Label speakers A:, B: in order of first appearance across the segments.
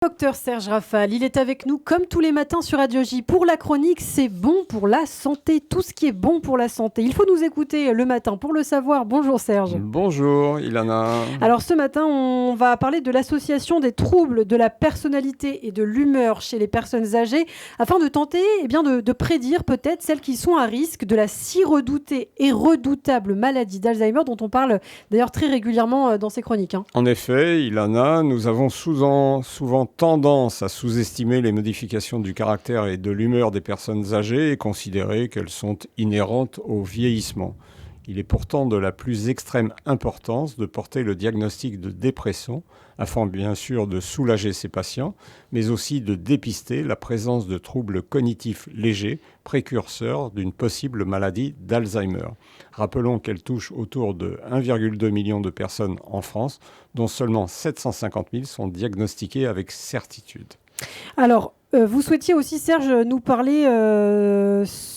A: Docteur Serge Rafal, il est avec nous comme tous les matins sur Radio J pour la chronique C'est bon pour la santé, tout ce qui est bon pour la santé. Il faut nous écouter le matin pour le savoir. Bonjour Serge.
B: Bonjour Ilana.
A: Alors ce matin, on va parler de l'association des troubles de la personnalité et de l'humeur chez les personnes âgées afin de tenter de prédire peut-être celles qui sont à risque de la si redoutée et redoutable maladie d'Alzheimer dont on parle d'ailleurs très régulièrement dans ces chroniques.
B: En effet, Ilana, nous avons souvent tendance à sous-estimer les modifications du caractère et de l'humeur des personnes âgées et considérer qu'elles sont inhérentes au vieillissement. Il est pourtant de la plus extrême importance de porter le diagnostic de dépression, afin bien sûr de soulager ces patients, mais aussi de dépister la présence de troubles cognitifs légers, précurseurs d'une possible maladie d'Alzheimer. Rappelons qu'elle touche autour de 1,2 million de personnes en France, dont seulement 750 000 sont diagnostiquées avec certitude.
A: Alors, vous souhaitiez aussi, Serge, nous parler...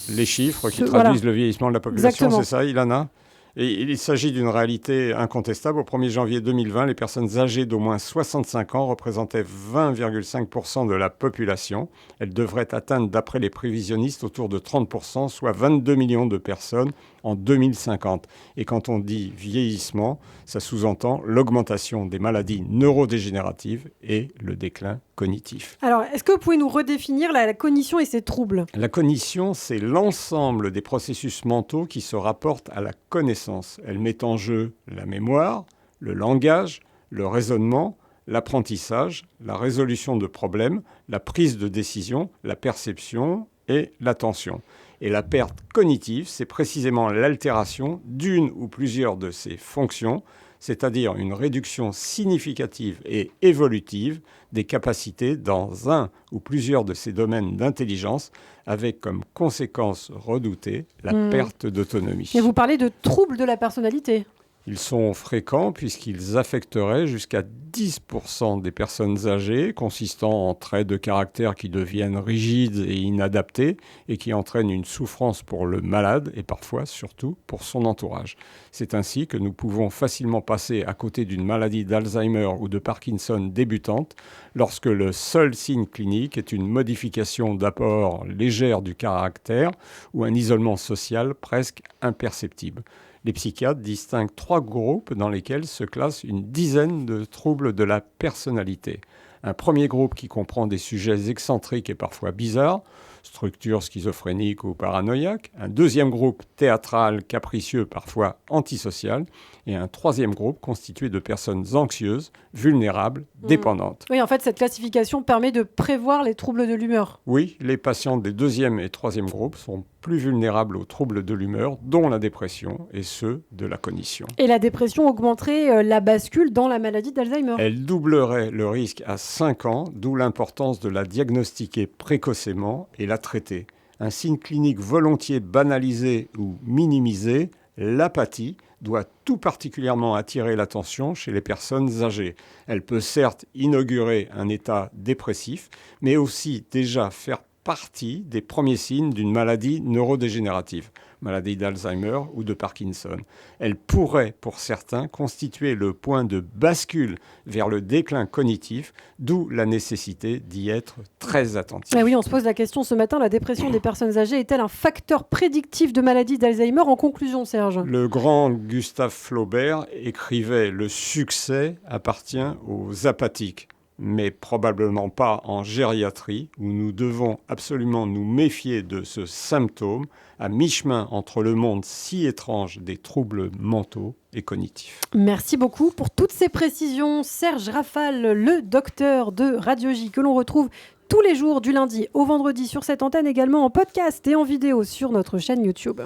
B: Les chiffres qui traduisent le vieillissement de la population,
A: Exactement.
B: C'est ça, Ilana ? Et il s'agit d'une réalité incontestable. Au 1er janvier 2020, les personnes âgées d'au moins 65 ans représentaient 20,5% de la population. Elles devraient atteindre, d'après les prévisionnistes, autour de 30%, soit 22 millions de personnes en 2050. Et quand on dit vieillissement, ça sous-entend l'augmentation des maladies neurodégénératives et le déclin cognitif.
A: Alors, est-ce que vous pouvez nous redéfinir la cognition et ses troubles ?
B: La cognition, c'est l'ensemble des processus mentaux qui se rapportent à la connaissance. Elle met en jeu la mémoire, le langage, le raisonnement, l'apprentissage, la résolution de problèmes, la prise de décision, la perception et l'attention. Et la perte cognitive, c'est précisément l'altération d'une ou plusieurs de ces fonctions, c'est-à-dire une réduction significative et évolutive des capacités dans un ou plusieurs de ces domaines d'intelligence, avec comme conséquence redoutée la perte d'autonomie.
A: Et vous parlez de troubles de la personnalité.
B: Ils sont fréquents puisqu'ils affecteraient jusqu'à 10% des personnes âgées, consistant en traits de caractère qui deviennent rigides et inadaptés et qui entraînent une souffrance pour le malade et parfois surtout pour son entourage. C'est ainsi que nous pouvons facilement passer à côté d'une maladie d'Alzheimer ou de Parkinson débutante lorsque le seul signe clinique est une modification d'apport légère du caractère ou un isolement social presque imperceptible. Les psychiatres distinguent 3 groupes dans lesquels se classent une dizaine de troubles de la personnalité. Un premier groupe qui comprend des sujets excentriques et parfois bizarres, structure schizophrénique ou paranoïaque. Un deuxième groupe théâtral, capricieux, parfois antisocial. Et un troisième groupe constitué de personnes anxieuses, vulnérables, dépendantes.
A: Oui, en fait, cette classification permet de prévoir les troubles de l'humeur.
B: Oui, les patients des deuxième et troisième groupes sont plus vulnérables aux troubles de l'humeur, dont la dépression et ceux de la cognition.
A: Et la dépression augmenterait la bascule dans la maladie d'Alzheimer.
B: Elle doublerait le risque à 5 ans, d'où l'importance de la diagnostiquer précocement et la traiter. Un signe clinique volontiers banalisé ou minimisé, l'apathie, doit tout particulièrement attirer l'attention chez les personnes âgées. Elle peut certes inaugurer un état dépressif, mais aussi déjà faire partie des premiers signes d'une maladie neurodégénérative, maladie d'Alzheimer ou de Parkinson. Elle pourrait, pour certains, constituer le point de bascule vers le déclin cognitif, d'où la nécessité d'y être très attentif.
A: Et oui, on se pose la question ce matin, la dépression des personnes âgées est-elle un facteur prédictif de maladie d'Alzheimer ? En conclusion, Serge.
B: Le grand Gustave Flaubert écrivait « Le succès appartient aux apathiques ». Mais probablement pas en gériatrie, où nous devons absolument nous méfier de ce symptôme à mi-chemin entre le monde si étrange des troubles mentaux et cognitifs.
A: Merci beaucoup pour toutes ces précisions. Serge Rafal, le docteur de Radio J, que l'on retrouve tous les jours du lundi au vendredi sur cette antenne, également en podcast et en vidéo sur notre chaîne YouTube.